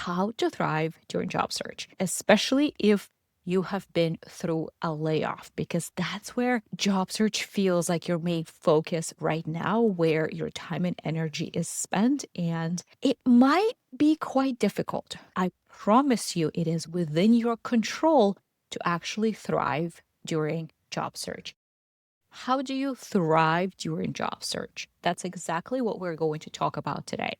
how to thrive during job search, especially if you have been through a layoff, because that's where job search feels like your main focus right now, where your time and energy is spent. And it might be quite difficult. I promise you, it is within your control to actually thrive during job search. How do you thrive during job search? That's exactly what we're going to talk about today.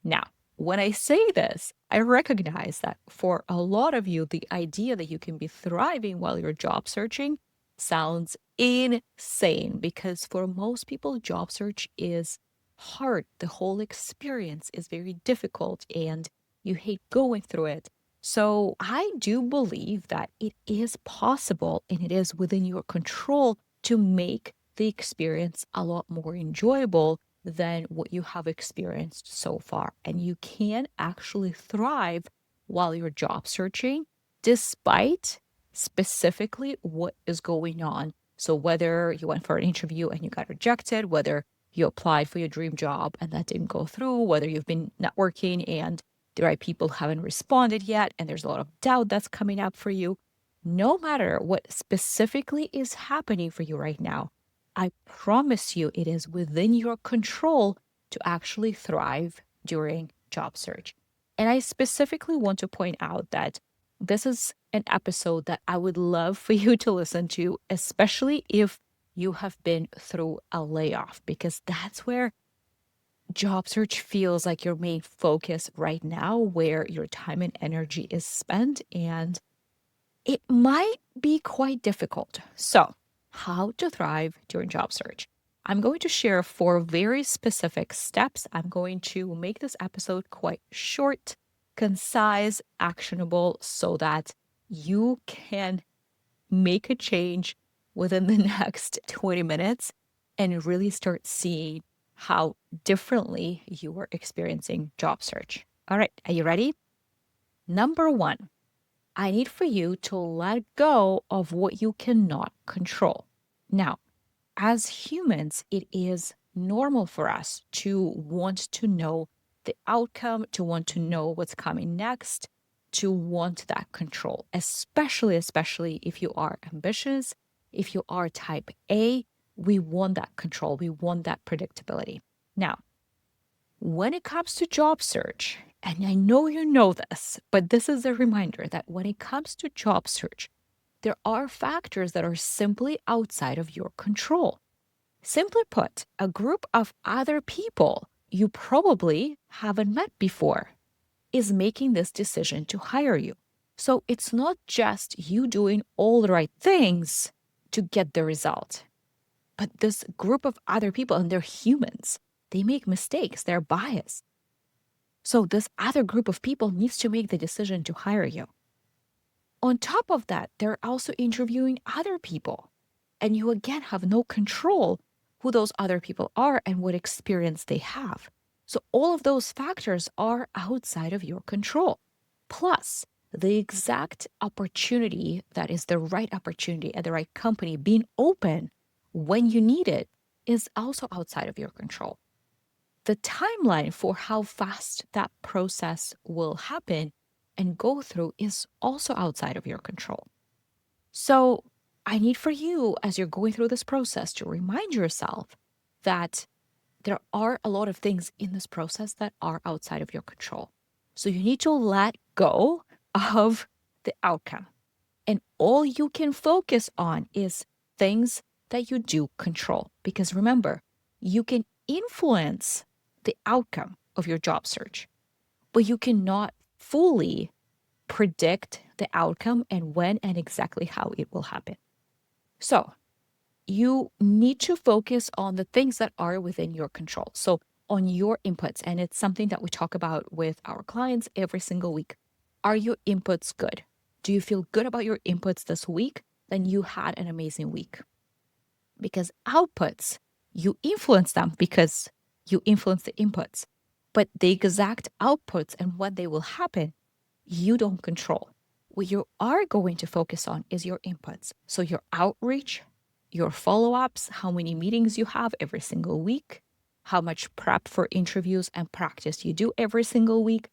Now, when I say this, I recognize that for a lot of you, the idea that you can be thriving while you're job searching sounds insane because for most people, job search is hard. The whole experience is very difficult and you hate going through it. So, I do believe that it is possible and it is within your control to make the experience a lot more enjoyable than what you have experienced so far. And you can actually thrive while you're job searching, despite specifically what is going on. So, whether you went for an interview and you got rejected, whether you applied for your dream job and that didn't go through, whether you've been networking and the right people haven't responded yet, and there's a lot of doubt that's coming up for you. No matter what specifically is happening for you right now, I promise you it is within your control to actually thrive during job search. And I specifically want to point out that this is an episode that I would love for you to listen to, especially if you have been through a layoff, because that's where job search feels like your main focus right now, where your time and energy is spent. And it might be quite difficult. So, how to thrive during job search? I'm going to share four very specific steps. I'm going to make this episode quite short, concise, actionable, so that you can make a change within the next 20 minutes and really start seeing how differently you are experiencing job search. All right, are you ready? Number one, I need for you to let go of what you cannot control. Now, as humans, it is normal for us to want to know the outcome, to want to know what's coming next, to want that control, especially if you are ambitious, if you are type A, we want that control, we want that predictability. Now, when it comes to job search, and I know you know this, but this is a reminder that when it comes to job search, there are factors that are simply outside of your control. Simply put, a group of other people you probably haven't met before is making this decision to hire you. So it's not just you doing all the right things to get the result, but this group of other people, and they're humans, they make mistakes, they're biased. So this other group of people needs to make the decision to hire you. On top of that, they're also interviewing other people. And you again have no control who those other people are and what experience they have. So all of those factors are outside of your control. Plus, the exact opportunity that is the right opportunity at the right company being open when you need it is also outside of your control. The timeline for how fast that process will happen and go through is also outside of your control. So, I need for you, as you're going through this process, to remind yourself that there are a lot of things in this process that are outside of your control. So, you need to let go of the outcome. And all you can focus on is things that you do control. Because remember, you can influence the outcome of your job search, but you cannot fully predict the outcome and when and exactly how it will happen. So, you need to focus on the things that are within your control. So, on your inputs, and it's something that we talk about with our clients every single week. Are your inputs good? Do you feel good about your inputs this week? Then you had an amazing week. Because outputs, you influence them because you influence the inputs. But the exact outputs and what they will happen, you don't control. What you are going to focus on is your inputs. So your outreach, your follow ups, how many meetings you have every single week, how much prep for interviews and practice you do every single week.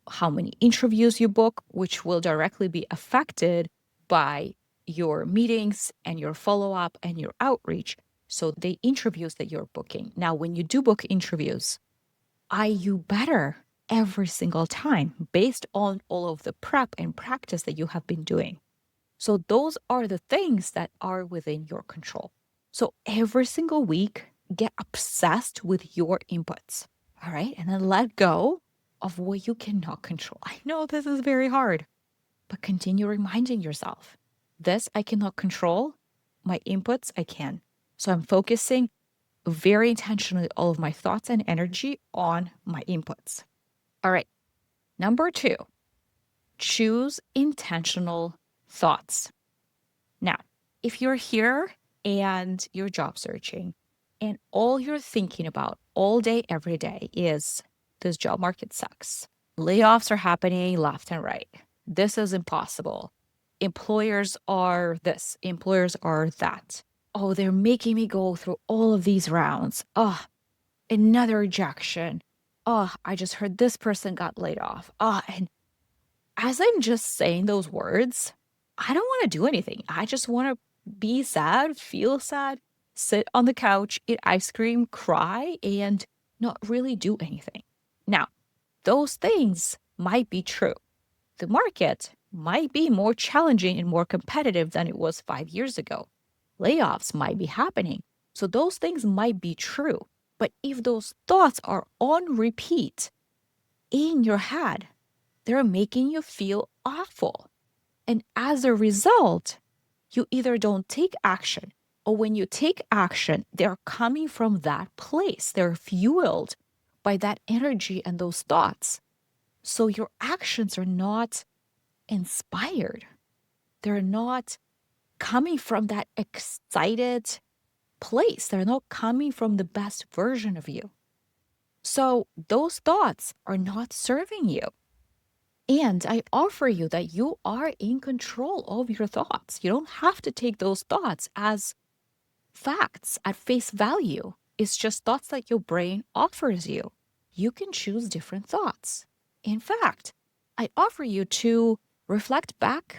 how many interviews you book, which will directly be affected by your meetings and your follow up and your outreach. So, the interviews that you're booking. Now, when you do book interviews, are you better every single time based on all of the prep and practice that you have been doing? So, those are the things that are within your control. So, every single week, get obsessed with your inputs. All right. And then let go of what you cannot control. I know this is very hard, but continue reminding yourself this I cannot control. My inputs, I can. So, I'm focusing very intentionally all of my thoughts and energy on my inputs. All right. Number 2, choose intentional thoughts. Now, if you're here and you're job searching and all you're thinking about all day, every day is this job market sucks. Layoffs are happening left and right. This is impossible. Employers are this, employers are that. Oh, they're making me go through all of these rounds. Oh, another rejection. Oh, I just heard this person got laid off. Oh, and as I'm just saying those words, I don't want to do anything. I just want to be sad, feel sad, sit on the couch, eat ice cream, cry, and not really do anything. Now, those things might be true. The market might be more challenging and more competitive than it was 5 years ago. Layoffs might be happening. So those things might be true. But if those thoughts are on repeat in your head, they're making you feel awful. And as a result, you either don't take action, or when you take action, they're coming from that place. They're fueled by that energy and those thoughts. So your actions are not inspired. They're not coming from that excited place. They're not coming from the best version of you. So those thoughts are not serving you. And I offer you that you are in control of your thoughts. You don't have to take those thoughts as facts at face value. It's just thoughts that your brain offers you. You can choose different thoughts. In fact, I offer you to reflect back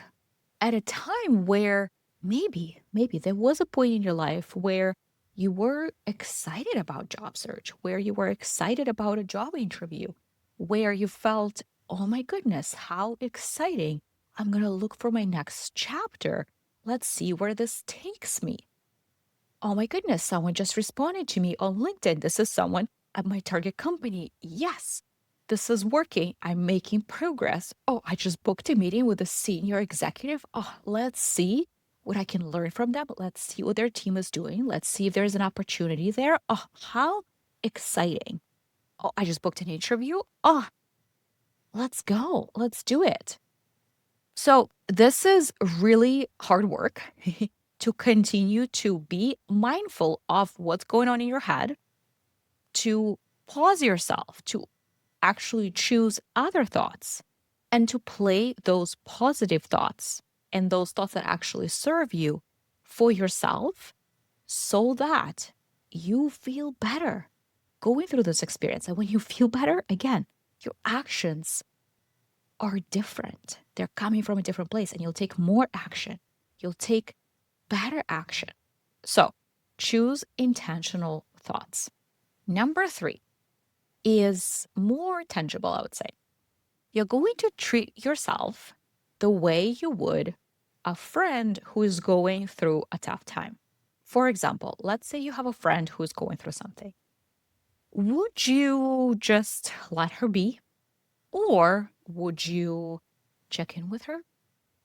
at a time where maybe there was a point in your life where you were excited about job search, where you were excited about a job interview, where you felt, oh my goodness, how exciting. I'm going to look for my next chapter. Let's see where this takes me. Oh my goodness, someone just responded to me on LinkedIn. This is someone at my target company. Yes, this is working. I'm making progress. Oh, I just booked a meeting with a senior executive. Oh, let's see what I can learn from them. Let's see what their team is doing. Let's see if there's an opportunity there. Oh, how exciting. Oh, I just booked an interview. Oh, let's go. Let's do it. So, this is really hard work to continue to be mindful of what's going on in your head, to pause yourself, to actually choose other thoughts, and to play those positive thoughts and those thoughts that actually serve you for yourself so that you feel better going through this experience. And when you feel better, again, your actions are different. They're coming from a different place, and you'll take more action. You'll take better action. So choose intentional thoughts. Number 3 is more tangible, I would say. You're going to treat yourself the way you would a friend who is going through a tough time. For example, let's say you have a friend who is going through something. Would you just let her be? Or would you check in with her?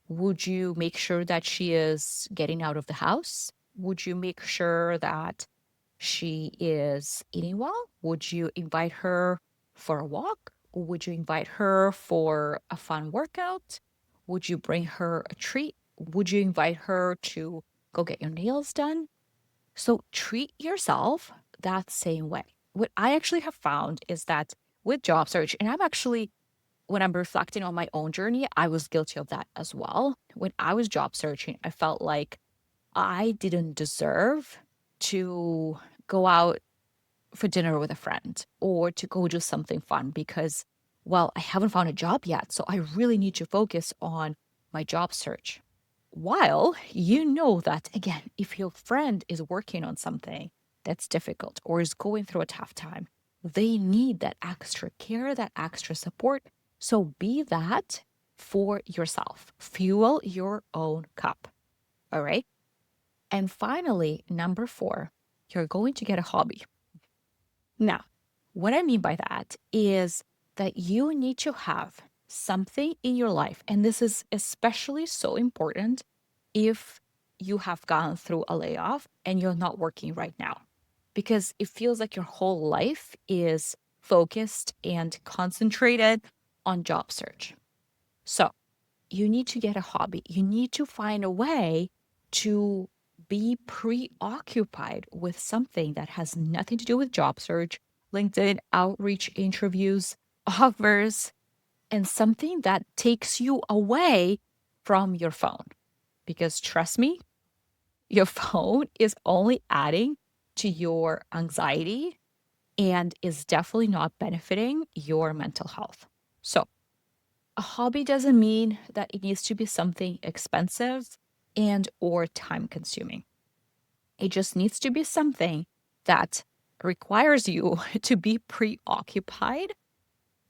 Would you make sure that she is getting out of the house? Would you make sure that she is eating well? Would you invite her for a walk? Or would you invite her for a fun workout? Would you bring her a treat? Would you invite her to go get your nails done? So treat yourself that same way. What I actually have found is that with job search, and I'm actually when I'm reflecting on my own journey, I was guilty of that as well. When I was job searching, I felt like I didn't deserve to go out for dinner with a friend or to go do something fun because well, I haven't found a job yet, so I really need to focus on my job search. While you know that, again, if your friend is working on something that's difficult or is going through a tough time, they need that extra care, that extra support. So be that for yourself. Fuel your own cup. All right. And finally, number 4, you're going to get a hobby. Now, what I mean by that is that you need to have something in your life. And this is especially so important if you have gone through a layoff and you're not working right now, because it feels like your whole life is focused and concentrated on job search. So you need to get a hobby. You need to find a way to be preoccupied with something that has nothing to do with job search, LinkedIn outreach interviews, offers, and something that takes you away from your phone. Because trust me, your phone is only adding to your anxiety and is definitely not benefiting your mental health. So, a hobby doesn't mean that it needs to be something expensive and or time consuming. It just needs to be something that requires you to be preoccupied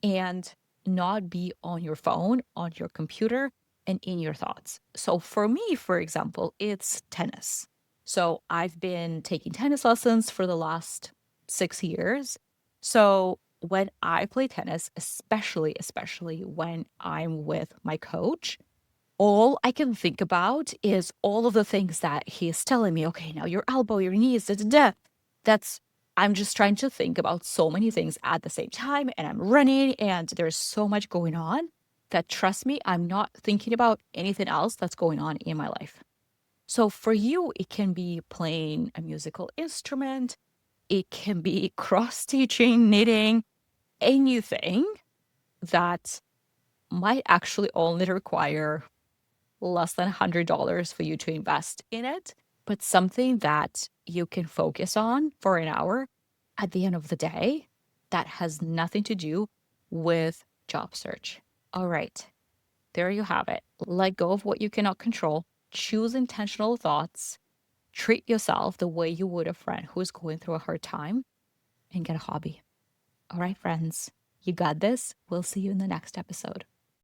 and not be on your phone, on your computer, and in your thoughts. So for me, for example, it's tennis. So I've been taking tennis lessons for the last 6 years. So when I play tennis, especially when I'm with my coach, all I can think about is all of the things that he's telling me. Okay, now your elbow, your knees, da, da, da. That's, I'm just trying to think about so many things at the same time, and I'm running, and there's so much going on that, trust me, I'm not thinking about anything else that's going on in my life. So for you, it can be playing a musical instrument, it can be cross stitching, knitting, anything that might actually only require less than $100 for you to invest in it, but something that you can focus on for an hour at the end of the day that has nothing to do with job search. All right, there you have it. Let go of what you cannot control, choose intentional thoughts, treat yourself the way you would a friend who is going through a hard time, and get a hobby. All right, friends, you got this. We'll see you in the next episode.